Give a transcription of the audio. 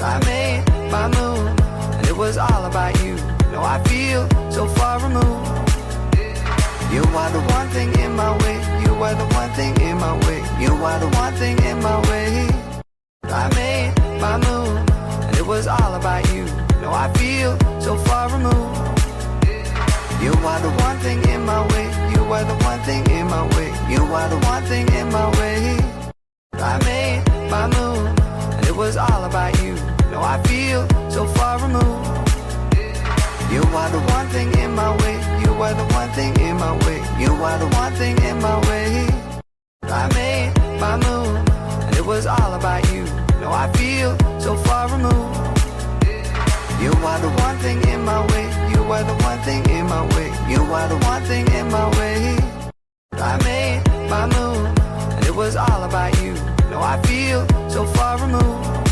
I made my move, and it was all about you. No, I feel so far removed. You are the one thing in my way. You are the one thing in my way. You are the one thing in my way. I made my move, and it was all about you. No, I feel so far removed. You are the one thing in my way. You are the one thing in my way. You are the one thing in my way. I made my move, and it was all about you. No, I feel so far removed. You are the one thing in my way. You are the one thing in my way. You are the one thing in my way. I made my move, and it was all about you. No, I feel so far removed. You are the one thing in my way. You are the one thing in my way. You are the one thing in my way. I made my move, and it was all about you. No, I feel so far removed.